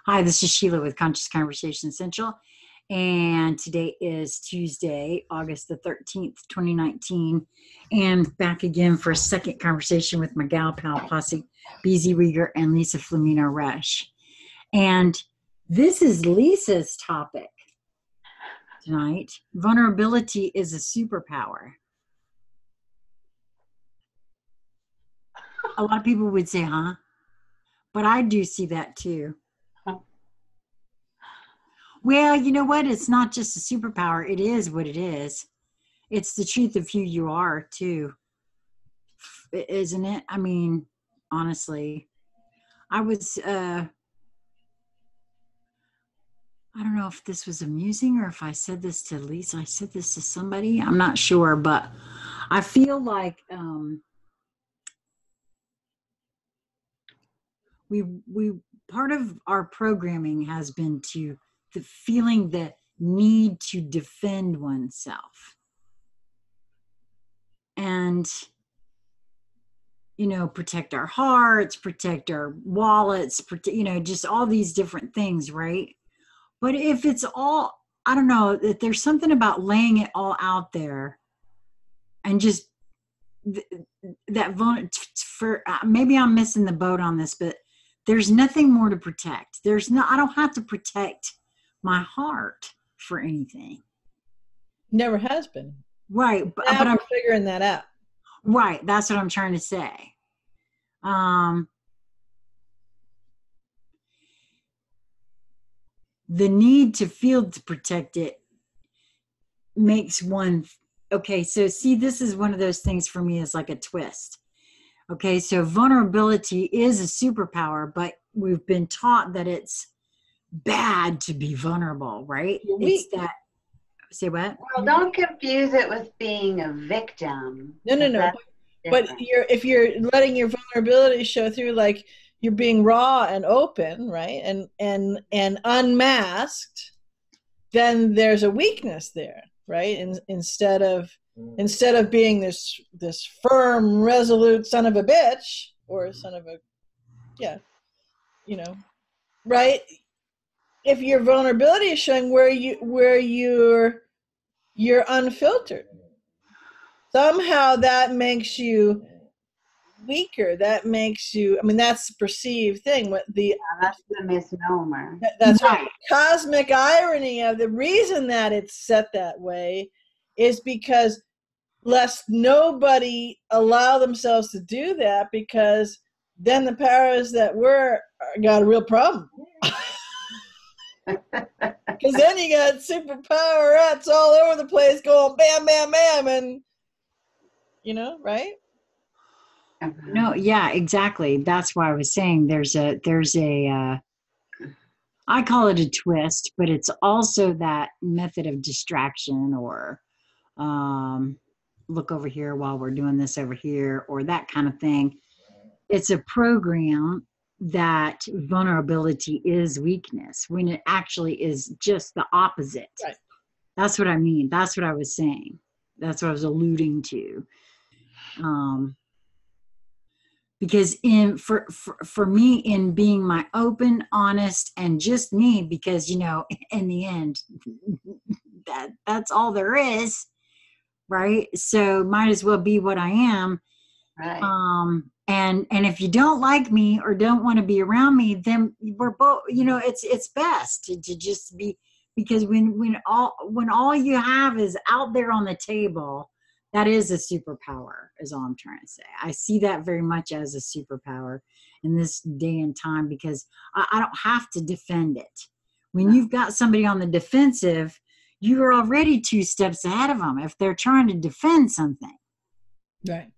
Hi, this is Sheila with Conscious Conversation Central, and today is Tuesday, August the 13th, 2019, and back again for a second conversation with my gal pal posse, BZ Rieger and Lisa Flamino Rush. And this is Lisa's topic tonight. Vulnerability is a superpower. A lot of people would say, huh? But I do see that too. Well, you know what? It's not just a superpower. It is what it is. It's the truth of who you are, too. Isn't it? I mean, honestly, I don't know if this was amusing or if I said this to Lisa. I said this to somebody. I'm not sure, but I feel like we part of our programming has been to the feeling the need to defend oneself. And protect our hearts, protect our wallets, just all these different things, right? But if it's all, I don't know, that there's something about laying it all out there and just maybe I'm missing the boat on this, but there's nothing more to protect. I don't have to protect my heart for anything. Never has been. Right. But I'm figuring that out. Right. That's what I'm trying to say. The need to feel to protect it makes one, okay, so see, this is one of those things for me is like a twist. Okay, so vulnerability is a superpower, but we've been taught that it's bad to be vulnerable, right? It's that, say what? Well, don't confuse it with being a victim. No. But if you're letting your vulnerability show through, like you're being raw and open, right, and unmasked, then there's a weakness there, right? And instead of being this firm, resolute son of a bitch or son of a, right? If your vulnerability is showing where you're unfiltered, somehow that makes you weaker. That makes you, I mean, that's the perceived thing. That's the misnomer. That's right. Cosmic irony of the reason that it's set that way is because lest nobody allow themselves to do that, because then the powers that were got a real problem. Because then you got superpower rats all over the place going bam, bam, bam, and right? No, yeah, exactly. That's why I was saying there's a I call it a twist, but it's also that method of distraction or look over here while we're doing this over here or that kind of thing. It's a program that vulnerability is weakness when it actually is just the opposite. Right. That's what I mean. That's what I was saying. That's what I was alluding to. Because for me, in being my open, honest, and just me, because in the end, that's all there is, right? So might as well be what I am. Right. And if you don't like me or don't want to be around me, then we're both. It's best to just be, because when all you have is out there on the table. That is a superpower, is all I'm trying to say. I see that very much as a superpower in this day and time, because I don't have to defend it. When you've got somebody on the defensive, you're already 2 steps ahead of them if they're trying to defend something. Right.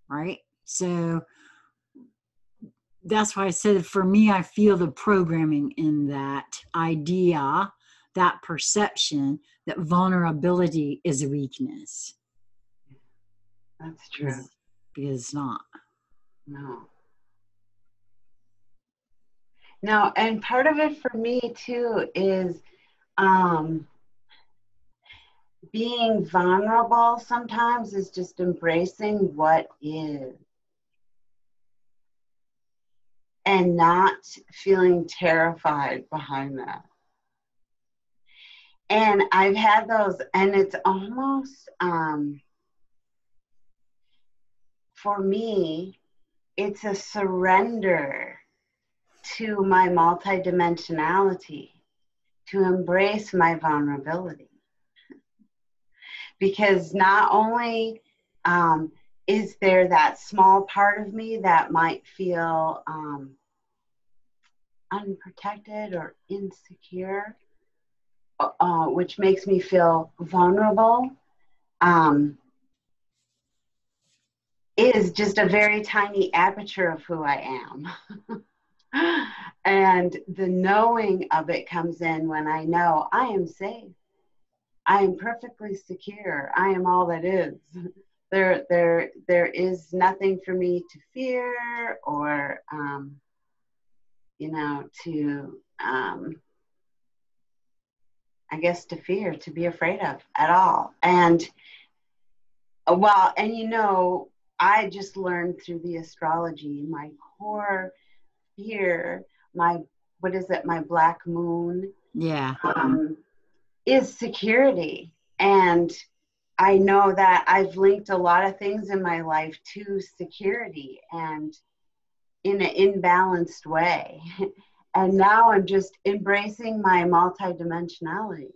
Right? So that's why I said, for me, I feel the programming in that idea, that perception that vulnerability is a weakness. That's true. Because it's not. No, and part of it for me too is being vulnerable sometimes is just embracing what is. and not feeling terrified behind that. And I've had those, and it's almost, for me, it's a surrender to my multidimensionality, to embrace my vulnerability. Because not only is there that small part of me that might feel unprotected or insecure, which makes me feel vulnerable, is just a very tiny aperture of who I am. And the knowing of it comes in when I know I am safe. I am perfectly secure. I am all that is. There is nothing for me to fear or, I guess to fear, to be afraid of at all. And I just learned through the astrology, my core fear, my black moon, Yeah. is security. And I know that I've linked a lot of things in my life to security and in an imbalanced way. And now I'm just embracing my multidimensionality,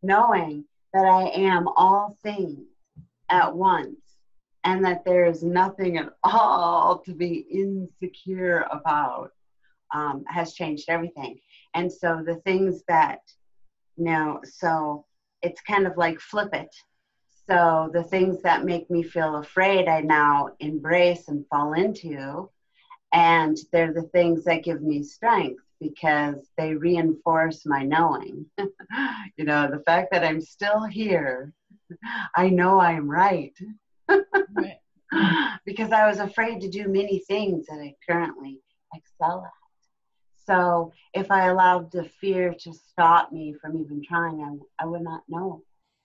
knowing that I am all things at once and that there is nothing at all to be insecure about, has changed everything. And so the things that, so it's kind of like flip it. So the things that make me feel afraid, I now embrace and fall into. And they're the things that give me strength because they reinforce my knowing. The fact that I'm still here, I know I'm right. Right. Because I was afraid to do many things that I currently excel at. So if I allowed the fear to stop me from even trying, I would not know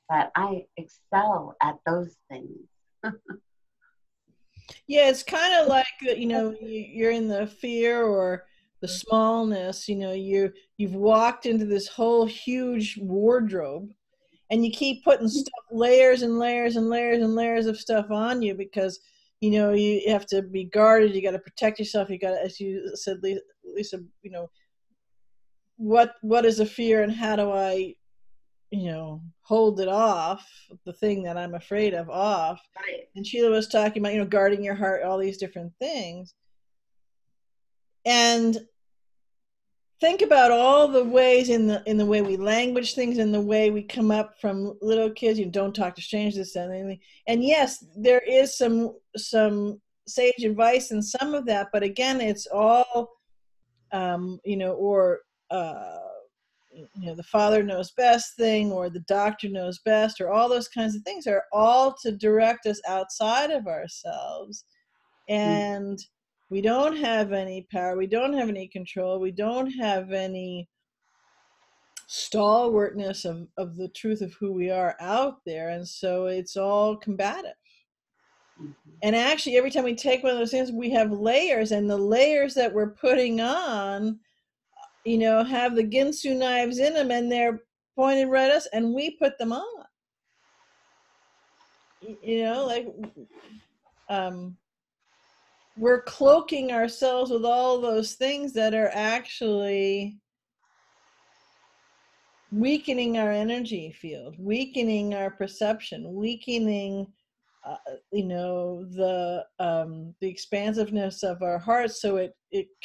that I excel at those things. Yeah, it's kind of like you're in the fear or the smallness. You've walked into this whole huge wardrobe, and you keep putting stuff, layers and layers and layers and layers of stuff on you because you have to be guarded. You got to protect yourself. You got to, as you said, Lisa, what is a fear and how do I hold it off, the thing that I'm afraid of off. Right. And Sheila was talking about, guarding your heart, all these different things. And think about all the ways in the way we language things, in the way we come up from little kids, don't talk to strangers, anything. And yes, there is some sage advice in some of that, but again, it's all, the father knows best thing, or the doctor knows best, or all those kinds of things are all to direct us outside of ourselves. And we don't have any power. We don't have any control. We don't have any stalwartness of the truth of who we are out there. And so it's all combative. And actually, every time we take one of those things, we have layers, and the layers that we're putting on have the Ginsu knives in them, and they're pointed right at us, and we put them on. We're cloaking ourselves with all those things that are actually weakening our energy field, weakening our perception, weakening, the expansiveness of our hearts. So it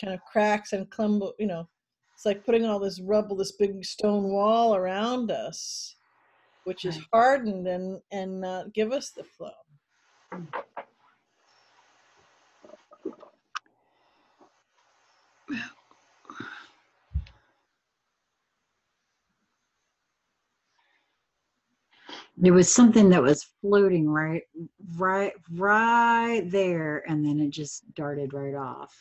kind of cracks and crumbles. It's like putting all this rubble, this big stone wall around us, which is hardened and not give us the flow. There was something that was floating right there, and then it just darted right off.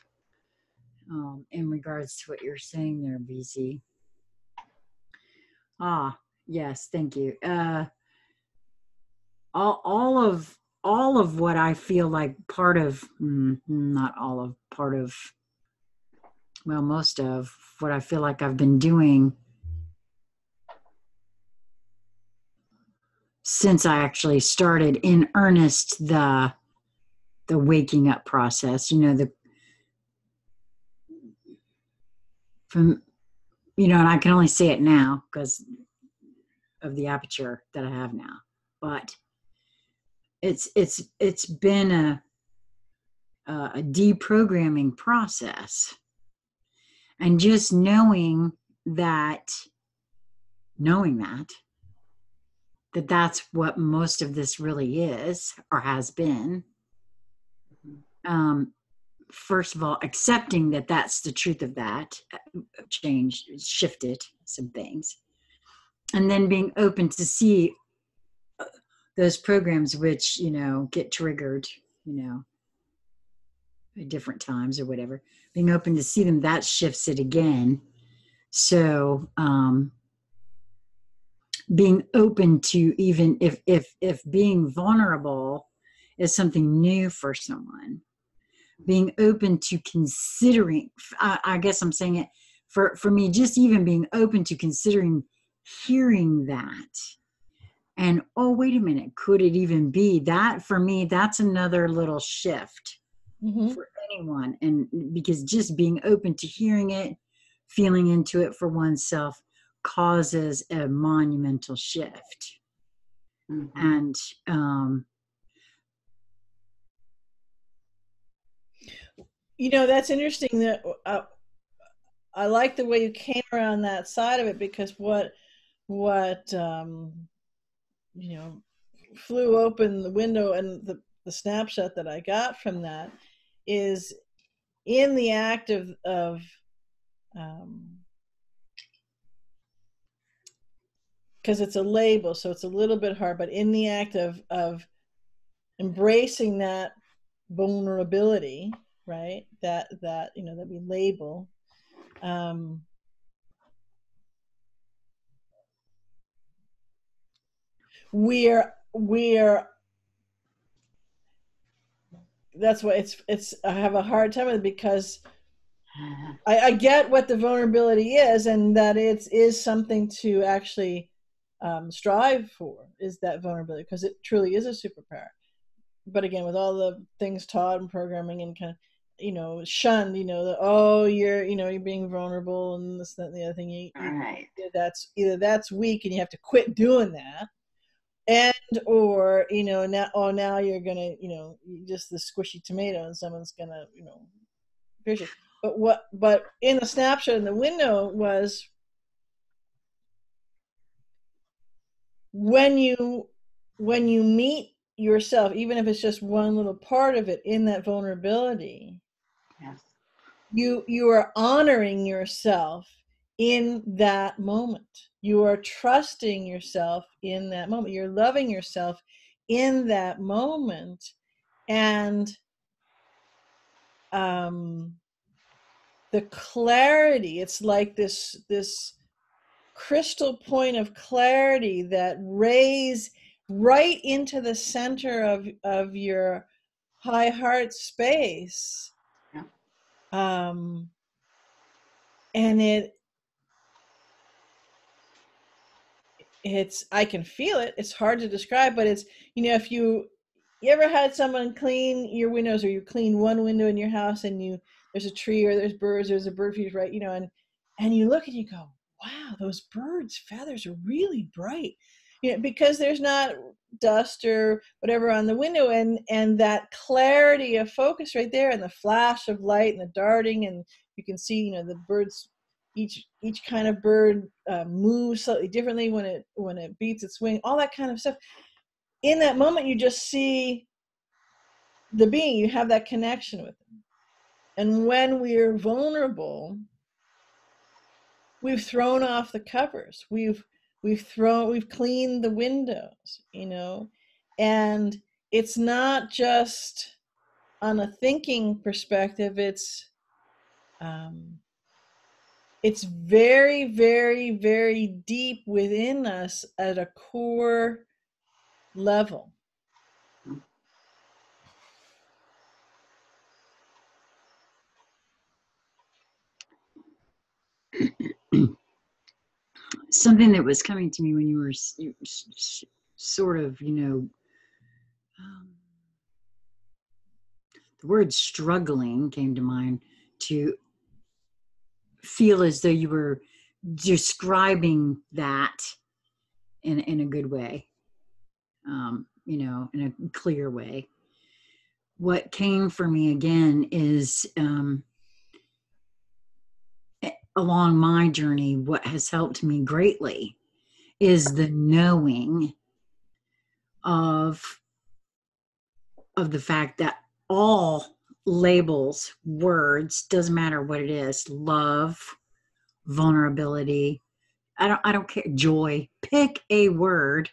In regards to what you're saying there, BC. Yes, thank you. All of what I feel like part of well, most of what I feel like I've been doing since I actually started in earnest the waking up process, from, and I can only say it now because of the aperture that I have now, but it's been a deprogramming process, and just knowing that that's what most of this really is, or has been. First of all, accepting that that's the truth of that, shifted some things, and then being open to see those programs which get triggered at different times or whatever, being open to see them, that shifts it again. So being open to, even if being vulnerable is something new for someone, being open to considering, I guess I'm saying it for me, just even being open to considering hearing that. And, oh, wait a minute, could it even be that? For me, that's another little shift for anyone. And because just being open to hearing it, feeling into it for oneself, causes a monumental shift. And that's interesting. That I like the way you came around that side of it, because what flew open the window, and the snapshot that I got from that is, in the act of because it's a label, so it's a little bit hard, but in the act of embracing that vulnerability, right, that we label, we're that's why it's I have a hard time with it, because I get what the vulnerability is, and that it is something to actually strive for, is that vulnerability, because it truly is a superpower. But again, with all the things taught and programming and kind of shunned, you're being vulnerable, and this, that, and the other thing, right. that's weak, and you have to quit doing that. And or now you're gonna just the squishy tomato, and someone's gonna pierce you. But in the snapshot in the window was, when you meet yourself, even if it's just one little part of it, in that vulnerability, yes, you are honoring yourself in that moment. You are trusting yourself in that moment. You're loving yourself in that moment. And the clarity, it's like this crystal point of clarity that rays right into the center of your high heart space. Yeah. And it's I can feel it. It's hard to describe, but it's if you ever had someone clean your windows, or you clean one window in your house, and there's a tree, or there's birds, there's a bird feeder, right? And you look and you go, wow, those birds' feathers are really bright, because there's not dust or whatever on the window, and that clarity of focus right there, and the flash of light, and the darting, and you can see the birds, each kind of bird moves slightly differently when it beats its wing, all that kind of stuff. In that moment, you just see the being, you have that connection with them. And when we're vulnerable, we've thrown off the covers, we've cleaned the windows, and it's not just on a thinking perspective, it's very, very, very deep within us at a core level. something that was coming to me when you were sort of, um, the word struggling came to mind, to feel as though you were describing that in a good way, in a clear way. What came for me again is, along my journey, what has helped me greatly is the knowing of the fact that all labels, words, doesn't matter what it is, love, vulnerability, I don't care, joy, pick a word.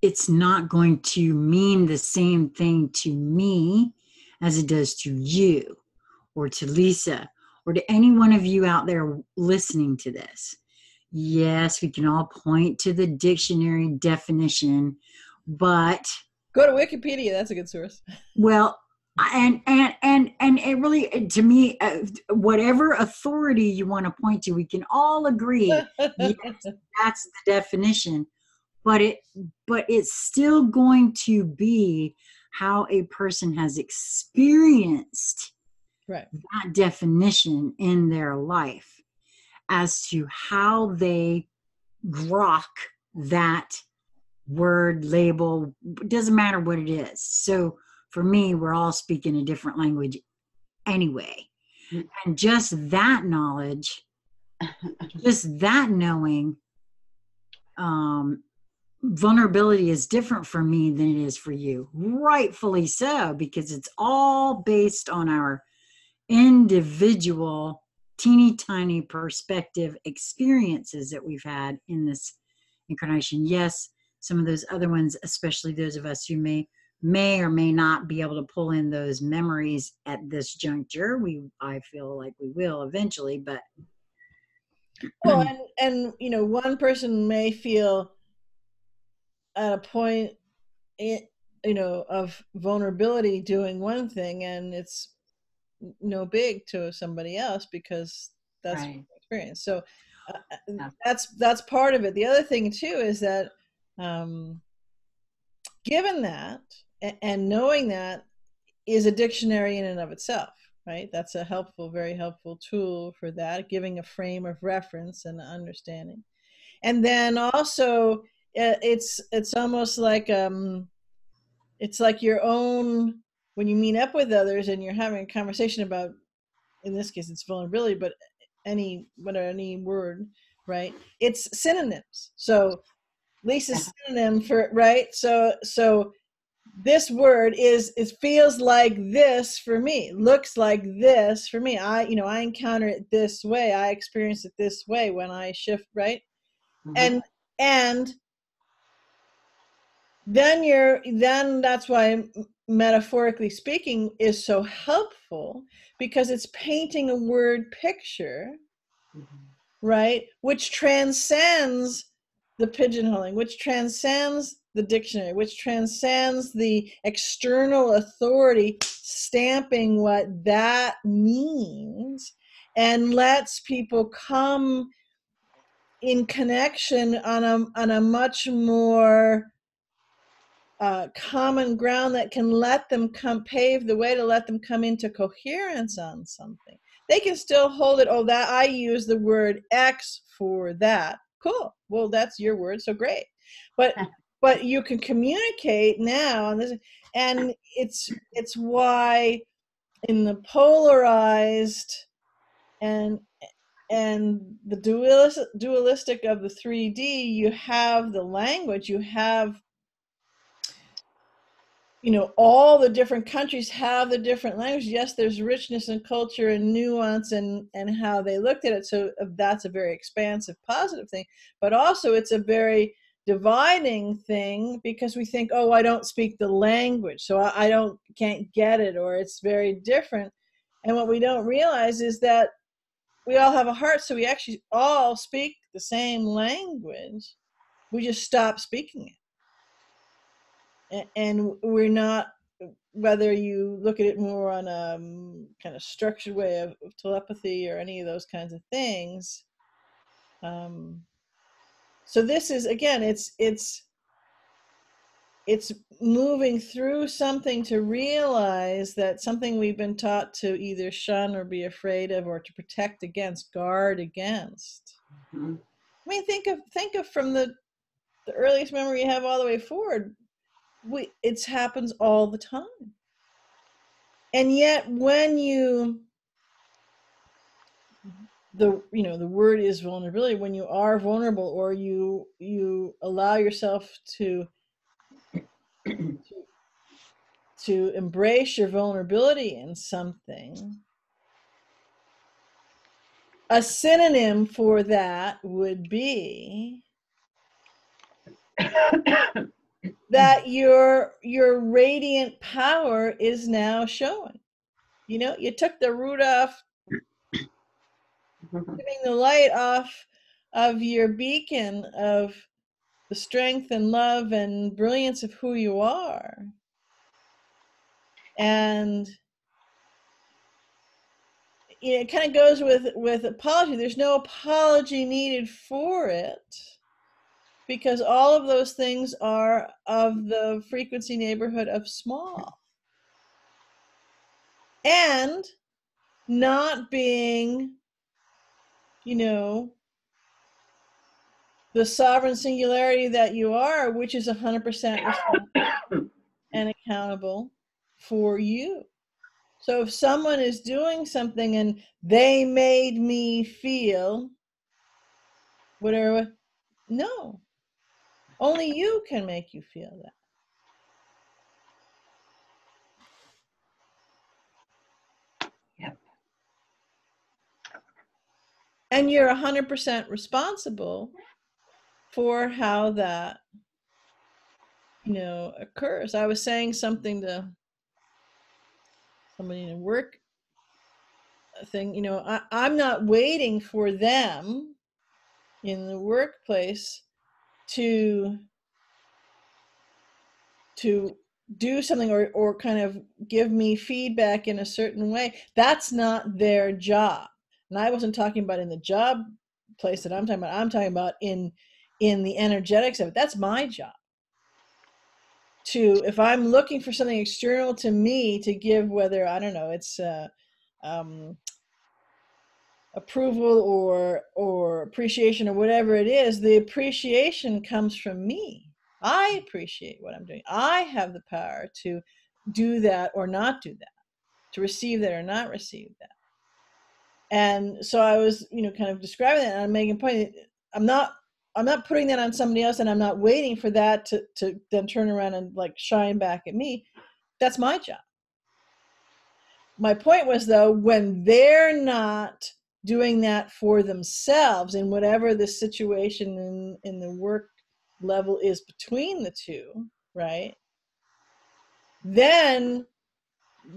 It's not going to mean the same thing to me as it does to you or to Lisa or to any one of you out there listening to this. Yes, we can all point to the dictionary definition, but go to Wikipedia. That's a good source. Well, and it really, to me, whatever authority you want to point to, we can all agree, yes, that's the definition. But it's still going to be how a person has experienced right. that definition in their life as to how they grok that word, label, doesn't matter what it is. So for me, we're all speaking a different language anyway. And just that knowledge, just that knowing, vulnerability is different for me than it is for you. Rightfully so, because it's all based on our individual, teeny tiny perspective experiences that we've had in this incarnation. Yes, some of those other ones, especially those of us who may or may not be able to pull in those memories at this juncture. I feel like we will eventually, but well, and one person may feel at a point of vulnerability doing one thing, and it's no big to somebody else because that's Right. experience. So that's part of it. The other thing too is that given that and knowing that is a dictionary in and of itself, right? That's a very helpful tool for that, giving a frame of reference and understanding. And then also it's almost like it's like your own, when you meet up with others and you're having a conversation about, in this case it's vulnerability, but any word, right? It's synonyms. So Lisa's synonym for, right? So this word it feels like this for me, looks like this for me. I encounter it this way, I experience it this way when I shift, right? Mm-hmm. And then that's why metaphorically speaking is so helpful, because it's painting a word picture, mm-hmm. right, which transcends the pigeonholing, which transcends the dictionary, which transcends the external authority stamping what that means, and lets people come in connection on a much more common ground that can let them pave the way to let them come into coherence on something. They can still hold it. Oh, that I use the word X for that. Cool. Well, that's your word, so great. But you can communicate now, and it's why in the polarized and the dualistic of the 3D, you have the language, you have, all the different countries have the different language. Yes, there's richness and culture and nuance and how they looked at it. So that's a very expansive, positive thing. But also it's a very dividing thing, because we think, oh, I don't speak the language, so I can't get it, or it's very different. And what we don't realize is that we all have a heart, so we actually all speak the same language. We just stop speaking it. And we're not whether you look at it more on a kind of structured way of telepathy or any of those kinds of things. So this is, again, it's moving through something to realize that something we've been taught to either shun or be afraid of, or to protect against, guard against. Mm-hmm. I mean, think of from the earliest memory you have all the way forward. It happens all the time. And yet when the word is vulnerability, when you are vulnerable, or you allow yourself to embrace your vulnerability in something, a synonym for that would be that your radiant power is now showing. You took the root off, giving the light off of your beacon of the strength and love and brilliance of who you are. And it kind of goes with apology. There's no apology needed for it, because all of those things are of the frequency neighborhood of small. And not being, the sovereign singularity that you are, which is 100% responsible and accountable for you. So if someone is doing something and they made me feel whatever, no, only you can make you feel that. Yep. And you're 100% responsible for how that, occurs. I was saying something to somebody in a work thing, I'm not waiting for them in the workplace to do something or kind of give me feedback in a certain way. That's not their job. And I wasn't talking about in the job place that I'm talking about. I'm talking about in the energetics of it. That's my job. If I'm looking for something external to me to give, whether, I don't know, it's approval or appreciation or whatever it is, the appreciation comes from me. I appreciate what I'm doing. I have the power to do that or not do that, to receive that or not receive that. And so I was, kind of describing that, and I'm making a point. I'm not putting that on somebody else, and I'm not waiting for that to then turn around and like shine back at me. That's my job. My point was, though, when they're not doing that for themselves, in whatever the situation in the work level is between the two, right? Then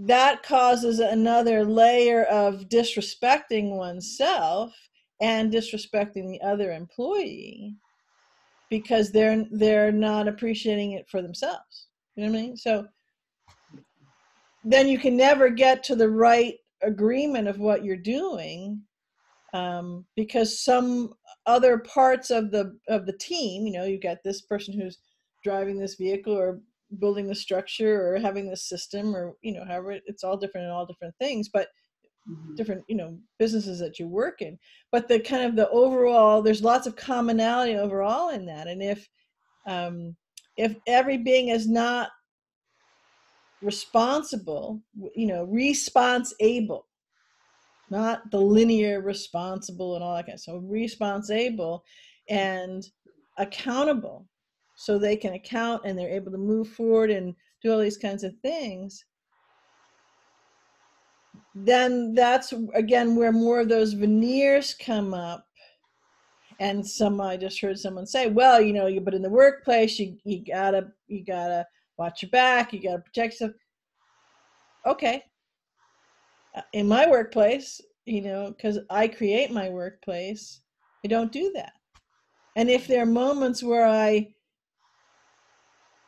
that causes another layer of disrespecting oneself and disrespecting the other employee, because they're not appreciating it for themselves. You know what I mean? So then you can never get to the right agreement of what you're doing, because some other parts of the team, you've got this person who's driving this vehicle or building the structure or having this system, or however, it's all different in all different things, but different businesses that you work in. But the kind of the overall, there's lots of commonality overall in that. And if every being is not responsible, response-able, not the linear responsible and all that kind of stuff, so response-able and accountable, so they can account and they're able to move forward and do all these kinds of things, then that's, again, where more of those veneers come up. And I just heard someone say, well, but in the workplace, you gotta watch your back, you gotta protect yourself. Okay. In my workplace, because I create my workplace, I don't do that. And if there are moments where I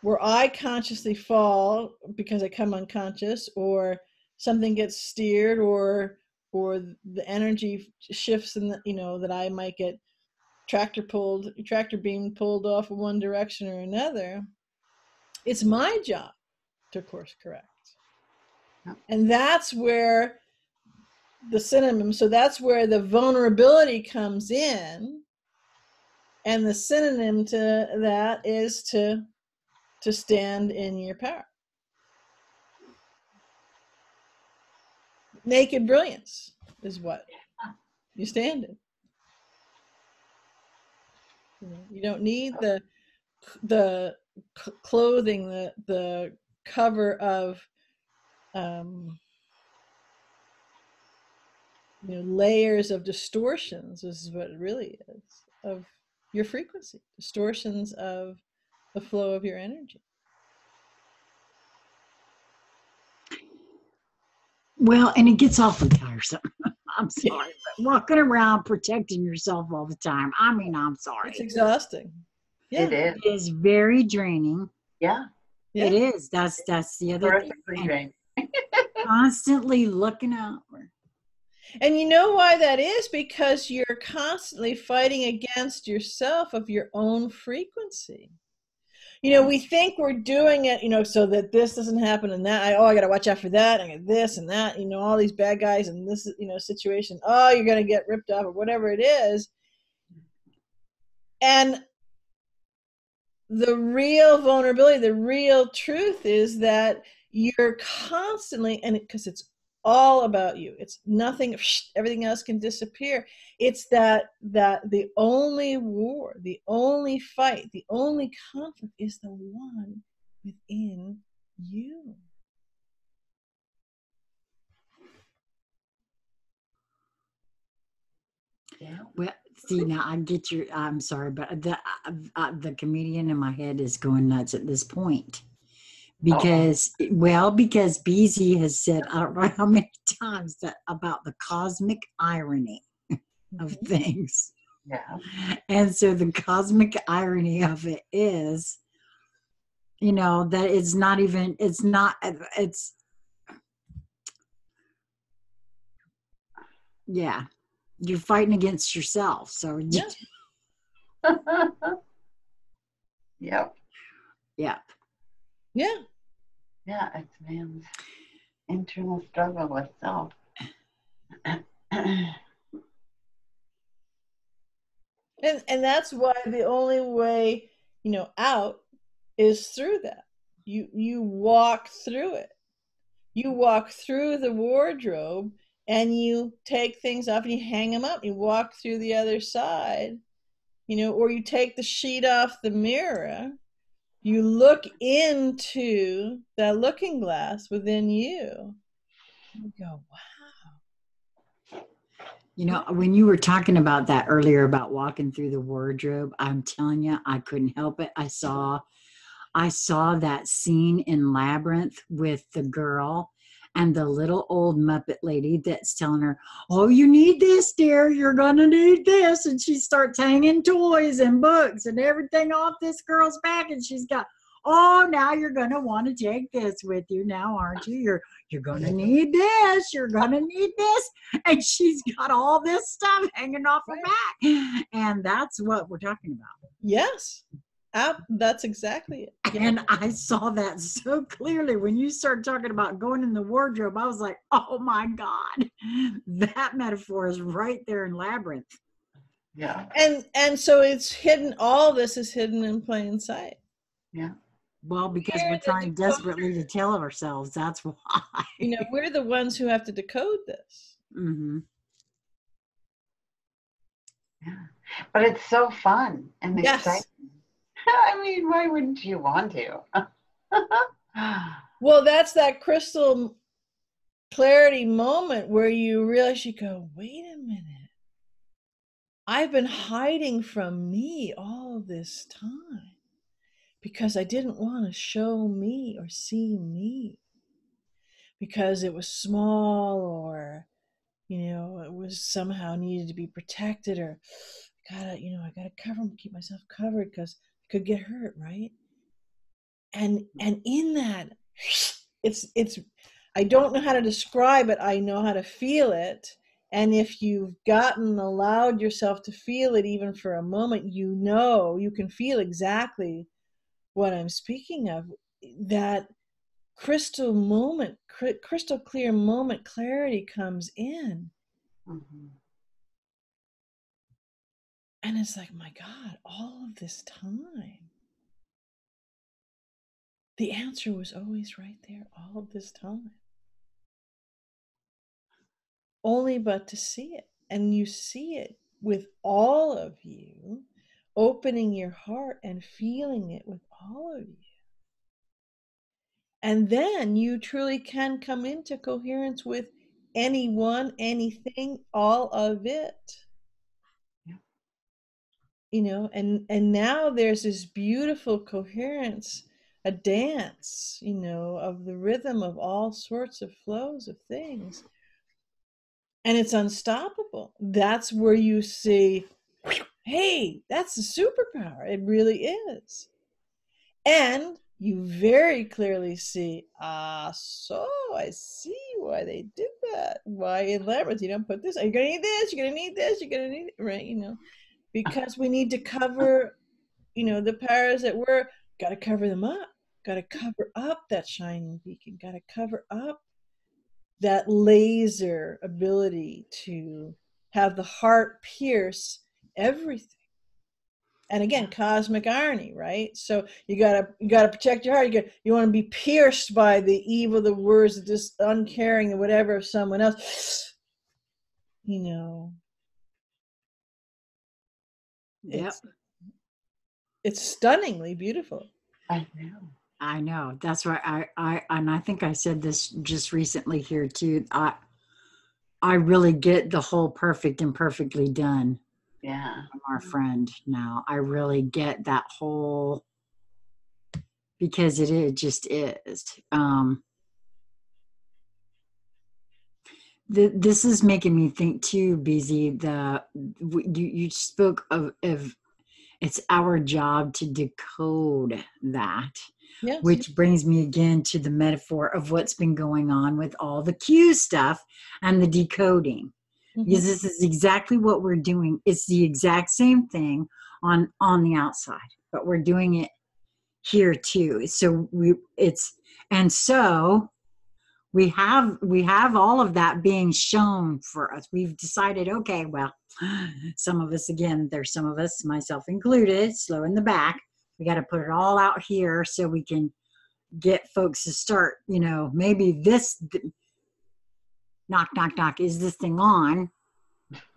where I consciously fall because I come unconscious, or something gets steered, or the energy shifts in the, that I might get tractor beam pulled off in one direction or another. It's my job to course correct. And that's where the synonym, so that's where the vulnerability comes in. And the synonym to that is to stand in your power. Naked brilliance is what you stand in. You don't need the clothing, the cover of layers of distortions. This is what it really is, of your frequency, distortions of the flow of your energy. Well, and it gets awfully tiresome. I'm sorry, but walking around protecting yourself all the time. I mean, I'm sorry. It's exhausting. Yeah. It is very draining. Yeah. It is. That's the other thing. Constantly looking outward. And you know why that is? Because you're constantly fighting against yourself of your own frequency. We think we're doing it, so that this doesn't happen and that. I got to watch out for that. I got this and that, all these bad guys in this, situation. Oh, you're going to get ripped off or whatever it is. And the real vulnerability, the real truth is that you're constantly, and because it's all about you, it's nothing, everything else can disappear. It's that the only war, the only fight, the only conflict is the one within you. Yeah. Well, see, now I get your, I'm sorry, but the comedian in my head is going nuts at this point. Because BZ has said, I don't know how many times, that about the cosmic irony of things. Yeah. And so the cosmic irony of it is, that you're fighting against yourself. So yeah. Yep. Yeah. Yeah, it's man's internal struggle with self. And that's why the only way, out is through that. You walk through it. You walk through the wardrobe and you take things off and you hang them up. You walk through the other side, or you take the sheet off the mirror. You look into that looking glass within you. You go, wow. When you were talking about that earlier about walking through the wardrobe, I'm telling you, I couldn't help it. I saw that scene in Labyrinth with the girl and the little old Muppet lady that's telling her, oh, you need this, dear. You're going to need this. And she starts hanging toys and books and everything off this girl's back. And she's got, oh, now you're going to want to take this with you now, aren't you? You're going to need this. You're going to need this. And she's got all this stuff hanging off her back. And that's what we're talking about. Yes. That's exactly it. And I saw that so clearly when you started talking about going in the wardrobe. I was like, oh my God, that metaphor is right there in Labyrinth. Yeah. And so it's hidden. All this is hidden in plain sight. Yeah. Well, because we're trying desperately to tell ourselves. That's why. We're the ones who have to decode this. Mm-hmm. Yeah. But it's so fun and exciting. I mean, why wouldn't you want to? Well, that's that crystal clarity moment where you realize, you go, wait a minute. I've been hiding from me all this time because I didn't want to show me or see me because it was small, or, it was somehow needed to be protected, or I gotta cover, keep myself covered because I could get hurt, right? And in that, it's I don't know how to describe it, I know how to feel it. And if you've allowed yourself to feel it even for a moment, you can feel exactly what I'm speaking of. That crystal clear moment clarity comes in. Mm-hmm. And it's like, my God, all of this time, the answer was always right there all of this time. Only but to see it. And you see it with all of you, opening your heart and feeling it with all of you. And then you truly can come into coherence with anyone, anything, all of it. Yeah. You know, and now there's this beautiful coherence, a dance, you know, of the rhythm of all sorts of flows of things. And it's unstoppable. That's where you see, hey, that's a superpower. It really is. And you very clearly see, so I see why they did that. Why in labyrinth you don't put this. You're gonna need this, you're gonna need this, you're gonna need it, right? You know, because we need to cover, you know, the powers that were, gotta cover them up. Gotta cover up that shining beacon, gotta cover up that laser ability to have the heart pierce everything. And again, cosmic irony, right? So you gotta protect your heart. You want to be pierced by the evil, the words, this uncaring, and whatever of someone else. You know, Yep. it's stunningly beautiful. I know. I know. That's why I think I said this just recently here too. I really get the whole perfect and perfectly done Yeah. from our friend now. I really get that whole, because it just is. This is making me think too, BZ. You spoke of it's our job to decode that. Yes. Which brings me again to the metaphor of what's been going on with all the Q stuff and the decoding. Mm-hmm. Because this is exactly what we're doing. It's the exact same thing on the outside, but we're doing it here too. So we have all of that being shown for us. We've decided, okay, well, some of us, again, there's some of us, myself included, slow in the back. We got to put it all out here so we can get folks to start, you know, maybe this knock, knock, knock, is this thing on?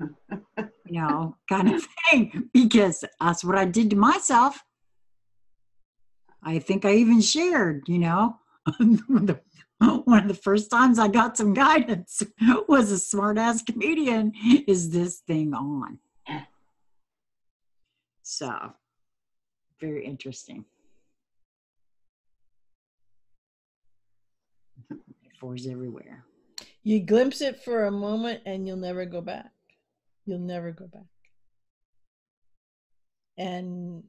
You know, kind of thing. Because that's what I did to myself. I think I even shared, you know, one of the first times I got some guidance was a smart ass comedian. Is this thing on? So, very interesting. Metaphors everywhere. You glimpse it for a moment and you'll never go back. You'll never go back. And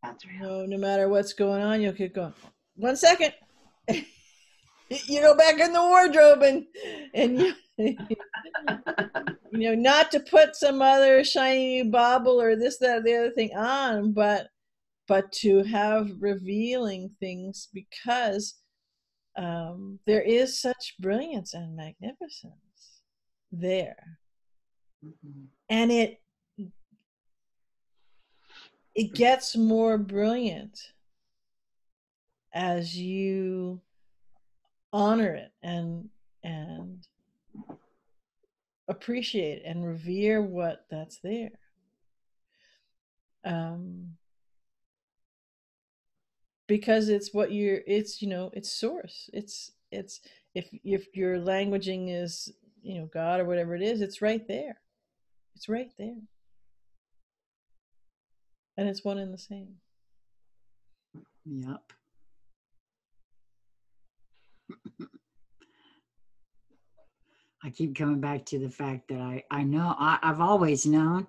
That's real. you know, no matter what's going on, you'll keep going. 1 second. You go back in the wardrobe and you know, not to put some other shiny bauble or this, that, or the other thing on, but to have revealing things, because there is such brilliance and magnificence there. Mm-hmm. And it gets more brilliant as you honor it and appreciate and revere what that's there. Because it's what it's, you know, it's source. It's if your languaging is, you know, God or whatever it is, it's right there. It's right there. And it's one and the same. Yep. I keep coming back to the fact that I know I've always known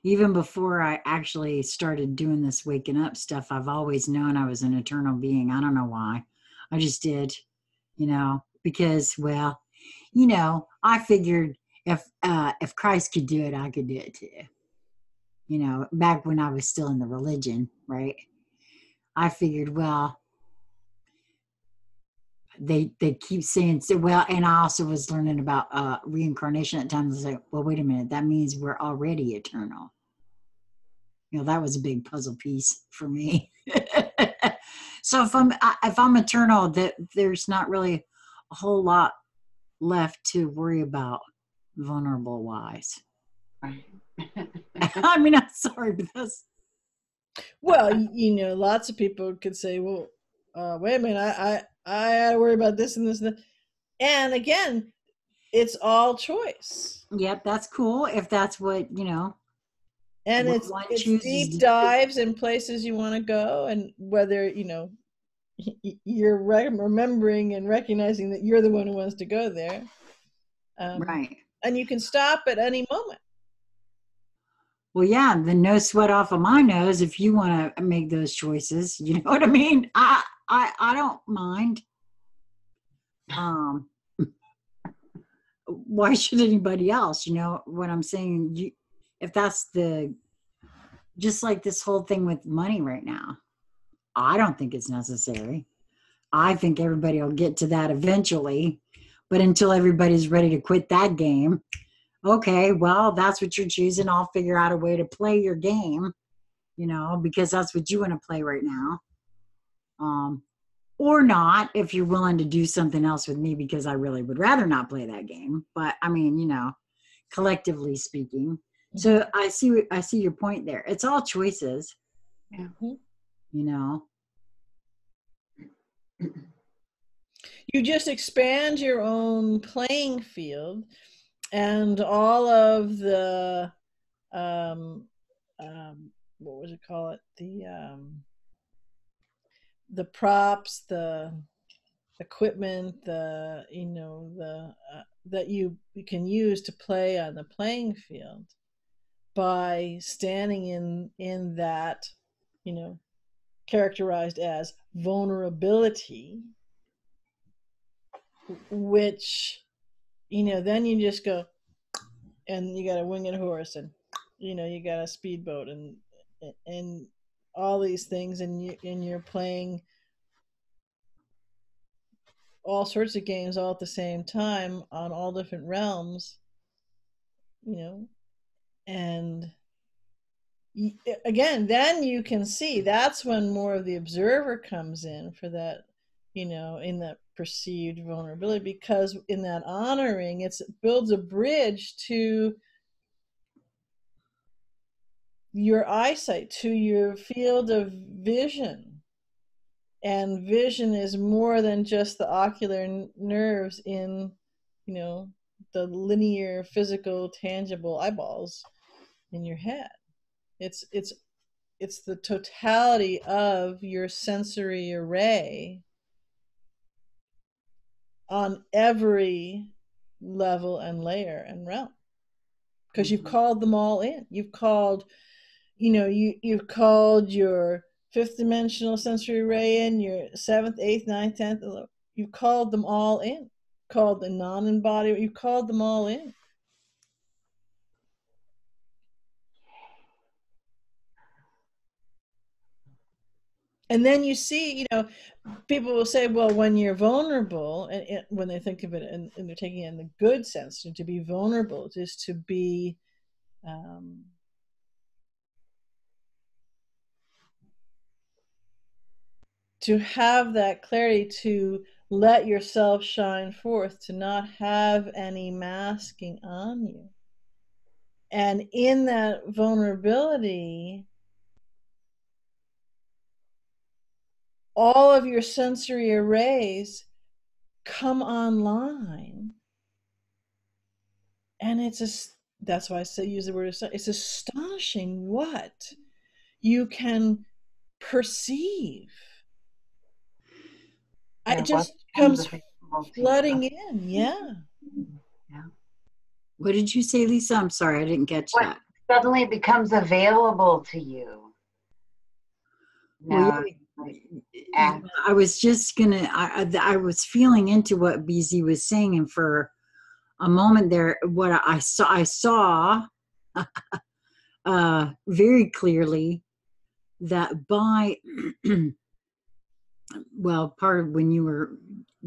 even before I actually started doing this waking up stuff, I've always known I was an eternal being. I don't know why. I just did, because, well, I figured if Christ could do it, I could do it too. Back when I was still in the religion, right? I figured, well, they keep saying so. Well, and I also was learning about reincarnation at times. I was like, well, wait a minute, that means we're already eternal. That was a big puzzle piece for me. So if I'm eternal, that there's not really a whole lot left to worry about vulnerable wise. I mean, I'm sorry, but that's well, lots of people could say, well, wait a minute, I had to worry about this and this and that. And again, it's all choice. Yep, that's cool if that's what and what it's deep dives in places you want to go, and whether you're remembering and recognizing that you're the one who wants to go there, right, and you can stop at any moment. Well, yeah, then no sweat off of my nose if you want to make those choices. You know what I mean? I don't mind. Why should anybody else? You know what I'm saying? If that's just like this whole thing with money right now, I don't think it's necessary. I think everybody will get to that eventually, but until everybody's ready to quit that game, okay, well, that's what you're choosing. I'll figure out a way to play your game, because that's what you want to play right now. Or not, if you're willing to do something else with me, because I really would rather not play that game. But I mean, collectively speaking. Mm-hmm. So I see your point there. It's all choices. Mm-hmm. You just expand your own playing field, and all of the what would you call it, the props, the equipment, that you can use to play on the playing field, by standing in that characterized as vulnerability, which then you just go, and you got a winged horse, and you got a speedboat, and all these things, and you're playing all sorts of games all at the same time on all different realms, and again, then you can see, that's when more of the observer comes in for that, in that perceived vulnerability, because in that honoring, it builds a bridge to your eyesight, to your field of vision. And vision is more than just the ocular nerves in, the linear, physical, tangible eyeballs in your head. It's the totality of your sensory array on every level and layer and realm, because you've called them all in. You've called, you've called your fifth dimensional sensory array in, your seventh, eighth, ninth, 10th. You've called them all in. Called the non-embodied. You've called them all in. And then you see, people will say, well, when you're vulnerable, and when they think of it, and they're taking it in the good sense, to be vulnerable is to be to have that clarity, to let yourself shine forth, to not have any masking on you. And in that vulnerability, all of your sensory arrays come online, and that's why I say use the word astonishing. It's astonishing what you can perceive. It just comes flooding in. Yeah. What did you say, Lisa? I'm sorry, I didn't catch that. suddenly becomes available to you. Well, No, like, I was just gonna. I was feeling into what BZ was saying, and for a moment there, what I saw very clearly that by well, part of when you were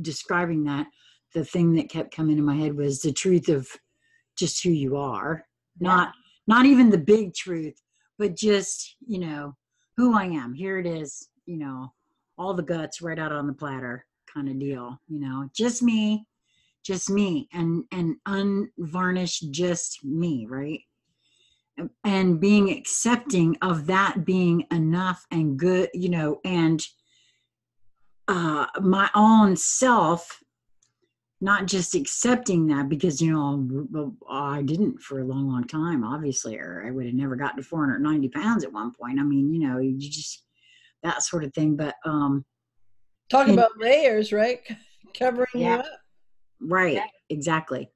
describing that, the thing that kept coming in my head was the truth of just who you are, yeah. not even the big truth, but just, who I am. Here it is, all the guts right out on the platter kind of deal, just me and unvarnished just me, right? And being accepting of that being enough and good, and my own self, not just accepting that because I didn't for a long time, obviously, or I would have never gotten to 490 pounds at one point. I mean, you just that sort of thing. But talk about layers, right? Covering you Yeah. up. Right, exactly.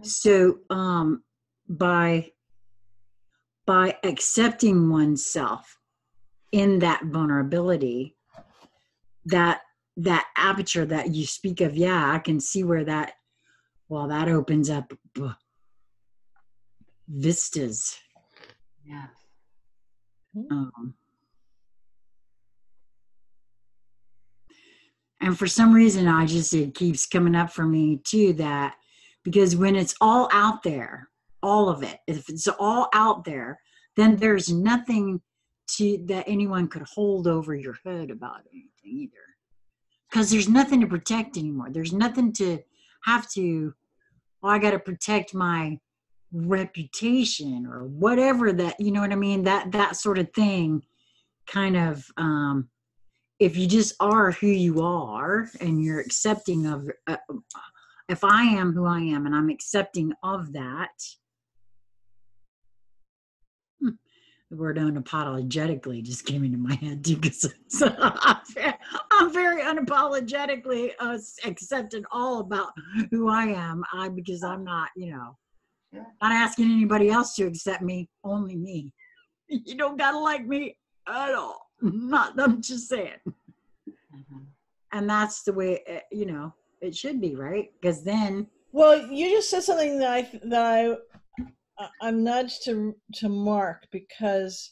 So by accepting oneself in that vulnerability, that aperture that you speak of, yeah, I can see where that opens up vistas. Yeah. And for some reason, it keeps coming up for me too, that because when it's all out there, all of it, if it's all out there, then there's nothing that anyone could hold over your head about anything either. Because there's nothing to protect anymore. There's nothing to have to, I got to protect my reputation or whatever that, you know what I mean? That sort of thing kind of, if you just are who you are and you're accepting of, if I am who I am and I'm accepting of that, the word unapologetically just came into my head too, because I'm very unapologetically accepting all about who I am. Because I'm not, not asking anybody else to accept me, only me. You don't gotta like me at all. I'm just saying. And that's the way it should be, right? Because then, well, you just said something that I'm nudged to mark, because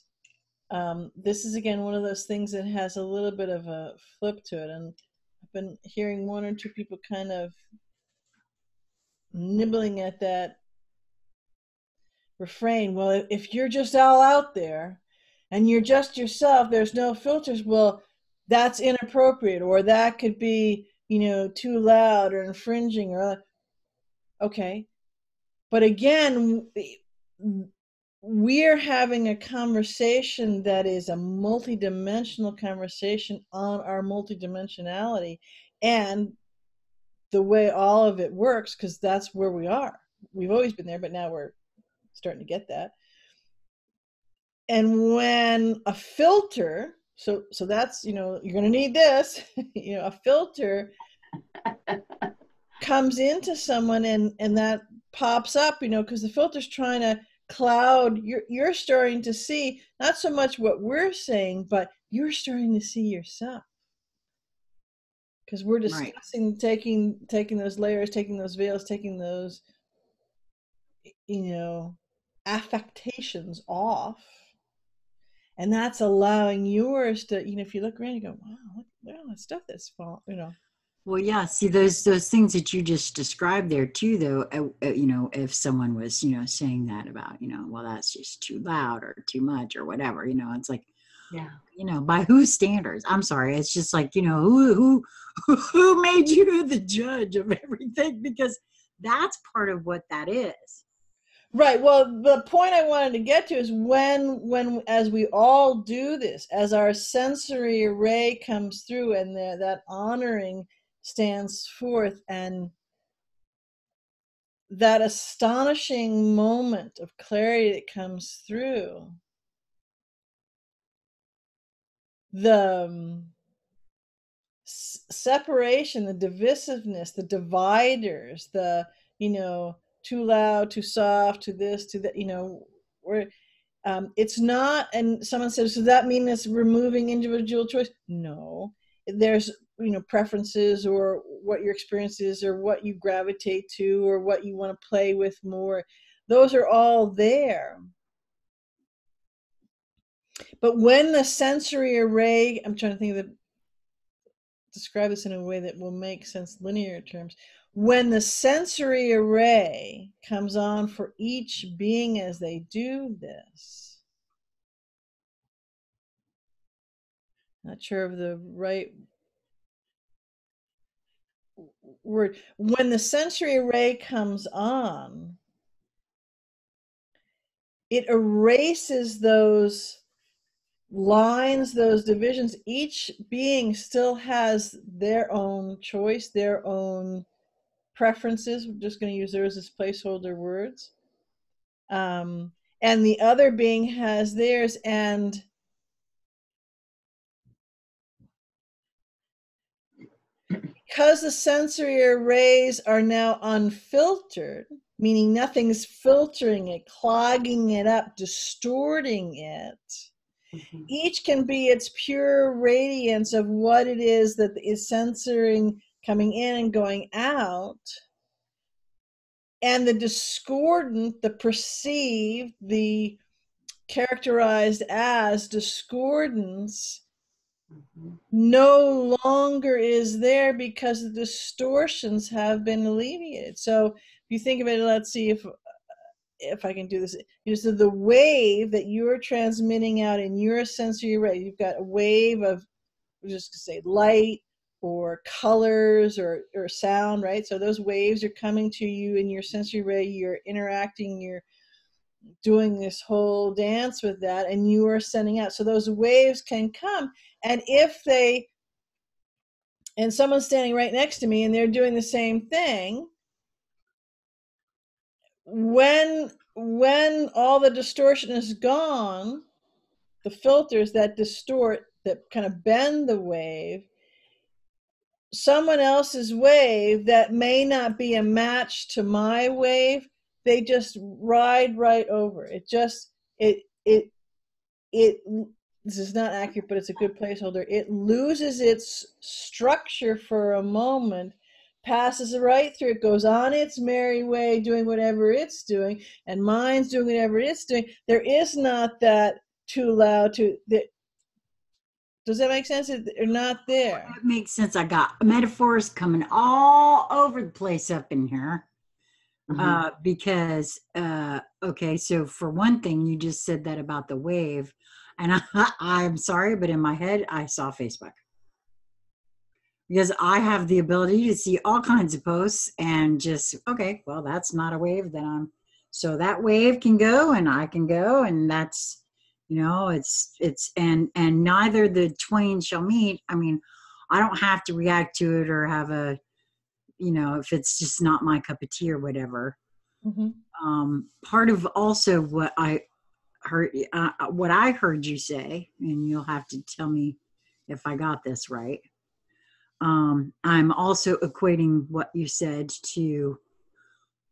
this is again one of those things that has a little bit of a flip to it, and I've been hearing one or two people kind of nibbling at that refrain. Well, if you're just all out there and you're just yourself, there's no filters, well, that's inappropriate, or that could be, too loud or infringing, or okay. But again, we're having a conversation that is a multidimensional conversation on our multidimensionality and the way all of it works, because that's where we are. We've always been there, but now we're starting to get that. And when a filter, so that's, you're going to need this, a filter comes into someone, and that pops up, because the filter's trying to cloud, you're starting to see not so much what we're saying, but you're starting to see yourself, because we're discussing, right, taking those layers, taking those veils, taking those affectations off, and that's allowing yours to, if you look around, you go, wow, look at all that stuff that's falling. Well, yeah. See, those things that you just described there too, though. If someone was, saying that about, well, that's just too loud or too much or whatever, it's like, yeah, by whose standards? I'm sorry. It's just like, who made you the judge of everything? Because that's part of what that is. Right. Well, the point I wanted to get to is when as we all do this, as our sensory array comes through and that honoring stands forth, and that astonishing moment of clarity that comes through, the separation, the divisiveness, the dividers, the, too loud, too soft, to this, to that, It's not, and someone says, does that mean it's removing individual choice? No. There's, preferences, or what your experience is, or what you gravitate to, or what you want to play with more. Those are all there. But when the sensory array, I'm trying to think of describe this in a way that will make sense linear terms. When the sensory array comes on for each being as they do this, not sure of the right word. When the sensory array comes on, it erases those lines, those divisions. Each being still has their own choice, their own preferences. We're just going to use those as placeholder words. And the other being has theirs, and because the sensory arrays are now unfiltered, meaning nothing's filtering it, clogging it up, distorting it, each can be its pure radiance of what it is that is censoring, coming in and going out. And the discordant, the perceived, the characterized as discordance, no longer is there because the distortions have been alleviated. So if you think of it, let's see if I can do this. So the wave that you're transmitting out in your sensory array, you've got a wave of, we're just going to say light or colors or sound, right? So those waves are coming to you in your sensory array, you're interacting, you're doing this whole dance with that, and you are sending out. So those waves can come, and and someone's standing right next to me and they're doing the same thing, when all the distortion is gone, the filters that distort, that kind of bend the wave, someone else's wave that may not be a match to my wave, they just ride right over it. This is not accurate, but it's a good placeholder. It loses its structure for a moment, passes right through, it goes on its merry way, doing whatever it's doing, and mine's doing whatever it's doing. There is not that too loud, does that make sense? They're not there. It makes sense. I got metaphors coming all over the place up in here. Because okay, so for one thing, you just said that about the wave, and I'm sorry, but in my head I saw Facebook, because I have the ability to see all kinds of posts and just, okay, well, that's not a wave that so that wave can go and I can go, and that's, it's and neither the twain shall meet. I mean, I don't have to react to it or have a, if it's just not my cup of tea or whatever. Part of also what I heard you say, and you'll have to tell me if I got this right. I'm also equating what you said to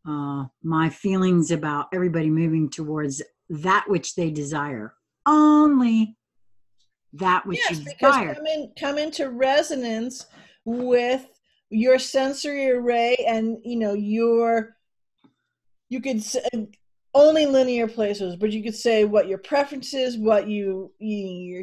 my feelings about everybody moving towards that which they desire, only that which you desire. Come into resonance with your sensory array, and you could say only linear places, but you could say what your preference is, what you're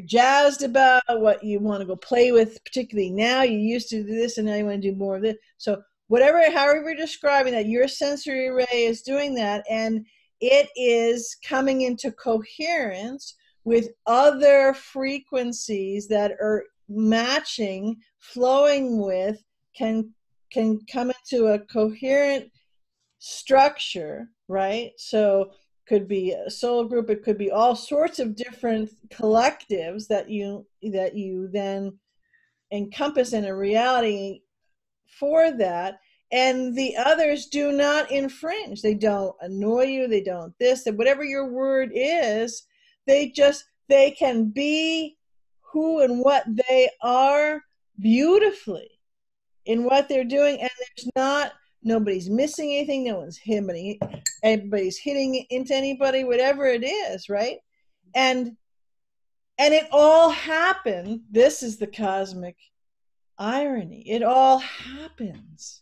jazzed about, what you want to go play with, particularly now. You used to do this and now you want to do more of this. So however you're describing that, your sensory array is doing that, and it is coming into coherence with other frequencies that are matching, flowing with, can come into a coherent structure, right? So could be a soul group, it could be all sorts of different collectives that you then encompass in a reality for that, and the others do not infringe. They don't annoy you, they don't this, and whatever your word is, they can be who and what they are beautifully in what they're doing, and there's not Nobody's missing anything. No one's hitting. Everybody's hitting into anybody, whatever it is, right? And it all happened. This is the cosmic irony. It all happens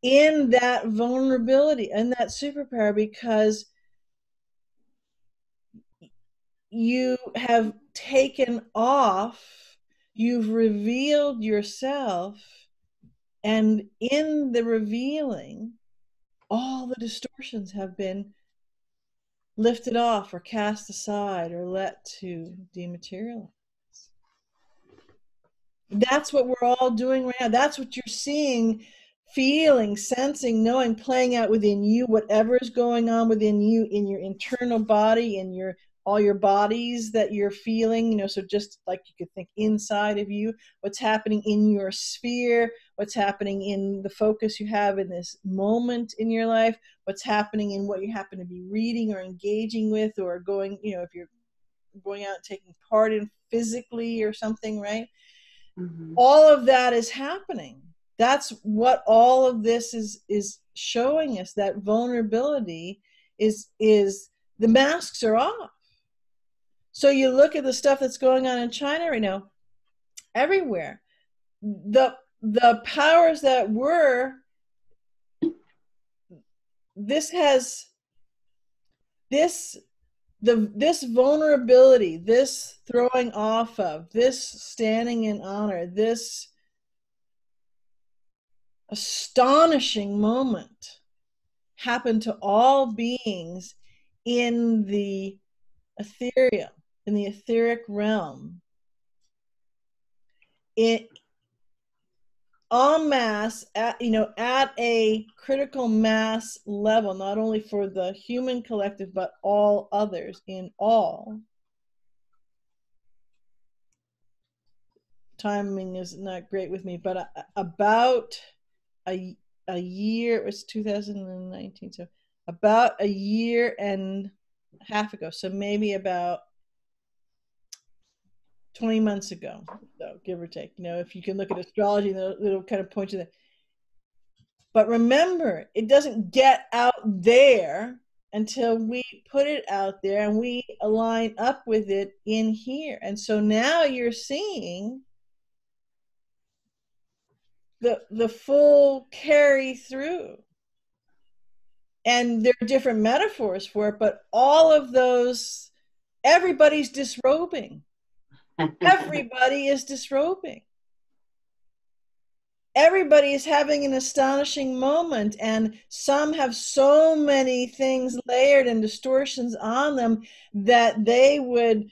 in that vulnerability and that superpower, because you have taken off, you've revealed yourself, and in the revealing, all the distortions have been lifted off or cast aside or let to dematerialize. That's what we're all doing right now. That's what you're seeing, feeling, sensing, knowing, playing out within you, whatever is going on within you, in your internal body, in your all your bodies that you're feeling, you know, so just like you could think inside of you, what's happening in your sphere, what's happening in the focus you have in this moment in your life, what's happening in what you happen to be reading or engaging with, or going, you know, if you're going out and taking part in physically or something, right? Mm-hmm. All of that is happening. That's what all of this is showing us. That vulnerability is the masks are off. So you look at the stuff that's going on in China right now, everywhere. The powers that were, this vulnerability, this throwing off of, this standing in honor, this astonishing moment happened to all beings in the ethereal, in the etheric realm, en masse, at a critical mass level, not only for the human collective but all others, in all. Timing is not great with me, but about a year, it was 2019, so about a year and a half ago, so maybe about 20 months ago, so give or take, you know, if you can look at astrology, it'll kind of point to that. But remember, it doesn't get out there until we put it out there and we align up with it in here. And so now you're seeing the full carry through. And there are different metaphors for it, but all of those, everybody's disrobing. Everybody is disrobing. Everybody is having an astonishing moment, and some have so many things layered and distortions on them that they would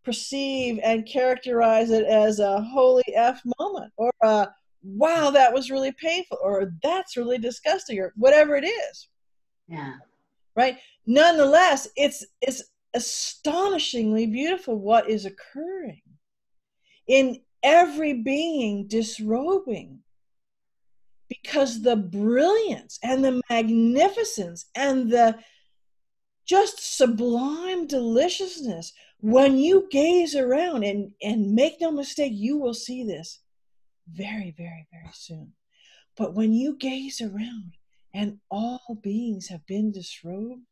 perceive and characterize it as a holy F moment, or a wow, that was really painful, or that's really disgusting, or whatever it is. Yeah. Right? Nonetheless, it's astonishingly beautiful what is occurring in every being disrobing, because the brilliance and the magnificence and the just sublime deliciousness, when you gaze around, and make no mistake, you will see this very, very, very soon. But when you gaze around and all beings have been disrobed,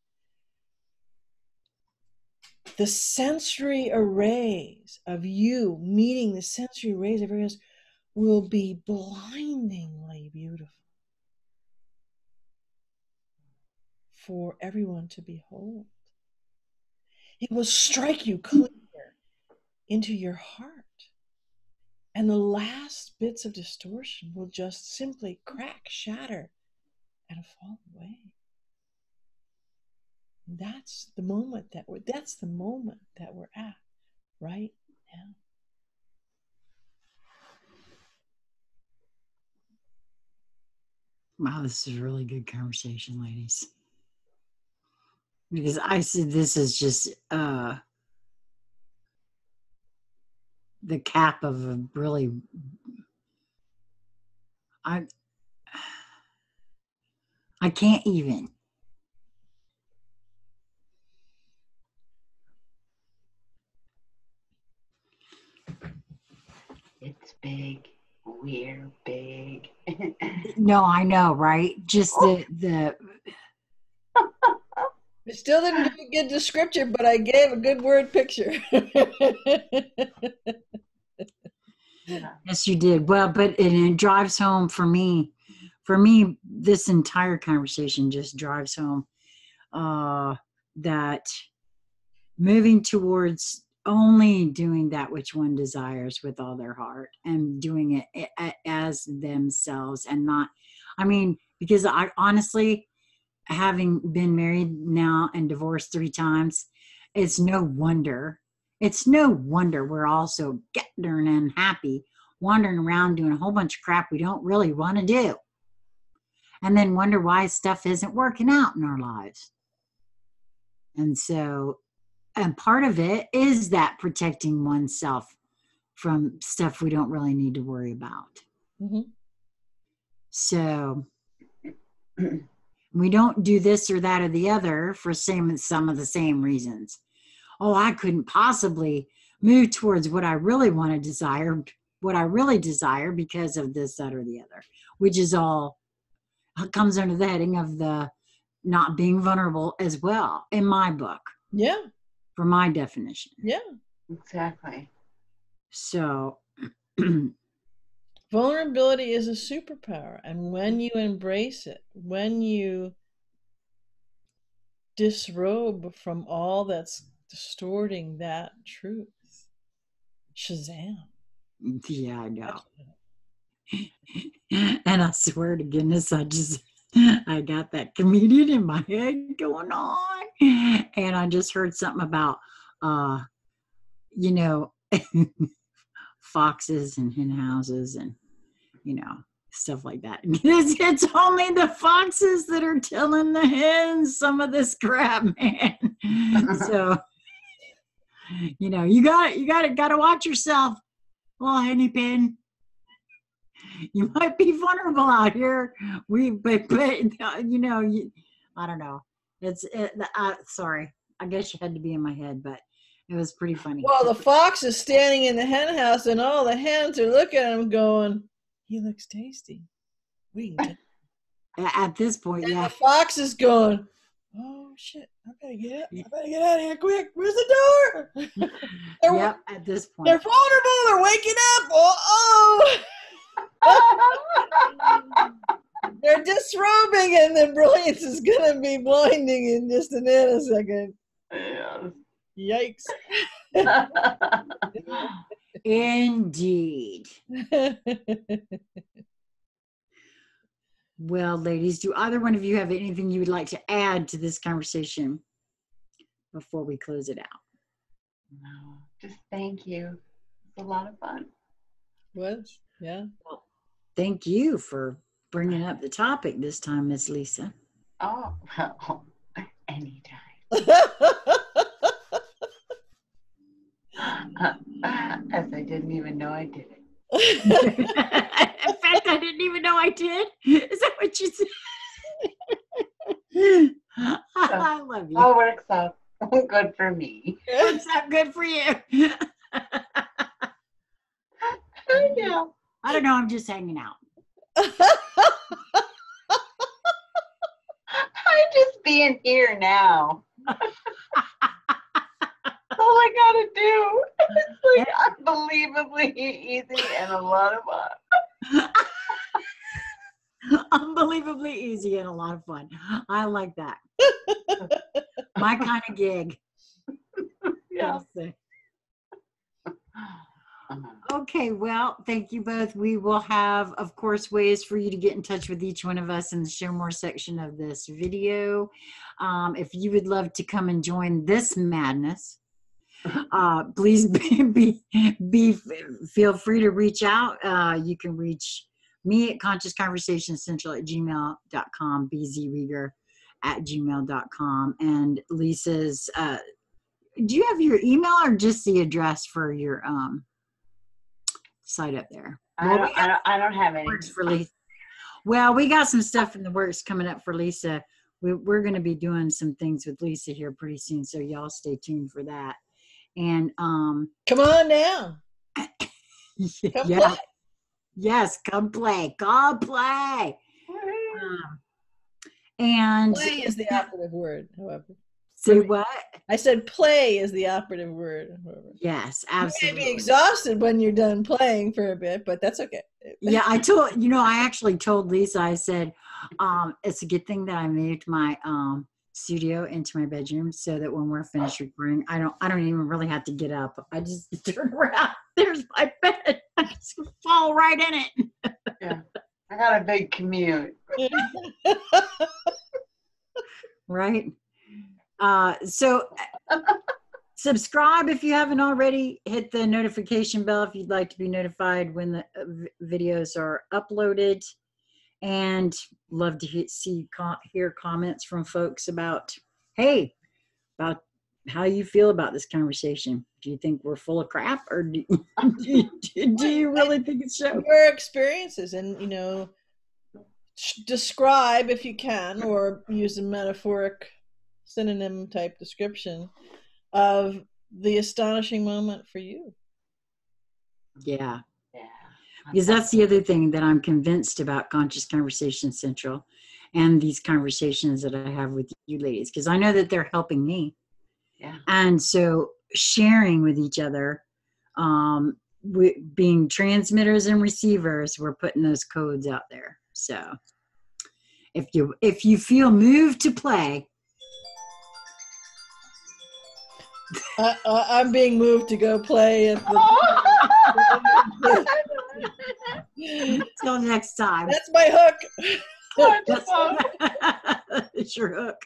the sensory arrays of you meeting the sensory arrays of everyone else will be blindingly beautiful for everyone to behold. It will strike you clear into your heart. And the last bits of distortion will just simply crack, shatter, and fall away. That's the moment that we're at right now. Wow, this is a really good conversation, ladies. Because I said this is just the cap of a really, I can't even. It's big. we're big. No, I know, right? Just the I still didn't do a good description, but I gave a good word picture. Yeah. yes, you did. Well, but it drives home for me. For me, this entire conversation just drives home that moving towards only doing that which one desires with all their heart and doing it as themselves and not, I mean, because I honestly, having been married now and divorced 3 times, it's no wonder we're all so darn unhappy, wandering around doing a whole bunch of crap we don't really want to do, and then wonder why stuff isn't working out in our lives. And so, and part of it is that protecting oneself from stuff we don't really need to worry about. Mm-hmm. So we don't do this or that or the other for some of the same reasons. Oh, I couldn't possibly move towards what I really want to desire, because of this, that, or the other, which is all comes under the heading of the not being vulnerable as well, in my book. Yeah. For my definition. Yeah. Exactly. So vulnerability is a superpower, and when you embrace it, when you disrobe from all that's distorting that truth, Shazam. Yeah, I know. And I swear to goodness, I got that comedian in my head going on, and I just heard something about foxes and hen houses and stuff like that. It's only the foxes that are telling the hens some of this crap, man. So you gotta watch yourself, little henny pin. You might be vulnerable out here. But I don't know. Sorry. I guess you had to be in my head, but it was pretty funny. Well, the fox is standing in the hen house, and all the hens are looking at him, going, "He looks tasty. We can get." At this point, and yeah. The fox is going, "Oh shit! I better get out of here quick. Where's the door?" Yep. At this point, they're vulnerable. They're waking up. Oh. They're disrobing, and the brilliance is going to be blinding in just a nanosecond. Yikes. Indeed. Well, ladies, do either one of you have anything you would like to add to this conversation before we close it out? No, just thank you. It's a lot of fun. Was? Yeah. Well, thank you for bringing up the topic this time, Miss Lisa. Oh, well, anytime. As I didn't even know I did it. In fact, I didn't even know I did. Is that what you said? I love you. All works out good for me. Works out good for you. Yeah. I don't know. I'm just hanging out. I'm just being here now. All I gotta do. It's like unbelievably easy and a lot of fun. Unbelievably easy and a lot of fun. I like that. My kind of gig. Yeah. Okay, well, thank you both. We will have, of course, ways for you to get in touch with each one of us in the show more section of this video. If you would love to come and join this madness, please feel free to reach out. You can reach me at consciousconversationcentral@gmail.com, bzrieger@gmail.com, and Lisa's. Do you have your email or just the address for your site up there? I don't have any. For Lisa. Well, we got some stuff in the works coming up for Lisa. We're going to be doing some things with Lisa here pretty soon, so y'all stay tuned for that. And come on down. Yeah, Yes, come play. Come play. And Play is the operative word, however. say what? I said play is the operative word. However. Yes, You absolutely. may be exhausted when you're done playing for a bit, but that's okay. Yeah, I actually told Lisa, I said, it's a good thing that I moved my studio into my bedroom so that when we're finished recording, I don't even really have to get up. I just turn around. There's my bed. I just fall right in it. Yeah. I got a big commute. Right. So subscribe if you haven't already. Hit the notification bell if you'd like to be notified when the videos are uploaded. And love to hear comments from folks about how you feel about this conversation. Do you think we're full of crap, or do you really think it's so? Your experiences, and describe if you can, or use a metaphoric synonym type description of the astonishing moment for you. Yeah. Because that's the other thing that I'm convinced about Conscious Conversation Central and these conversations that I have with you ladies, because I know that they're helping me. Yeah. And so sharing with each other, being transmitters and receivers, we're putting those codes out there. So if you feel moved to play, I'm being moved to go play at the Until next time. That's my hook. It's your hook.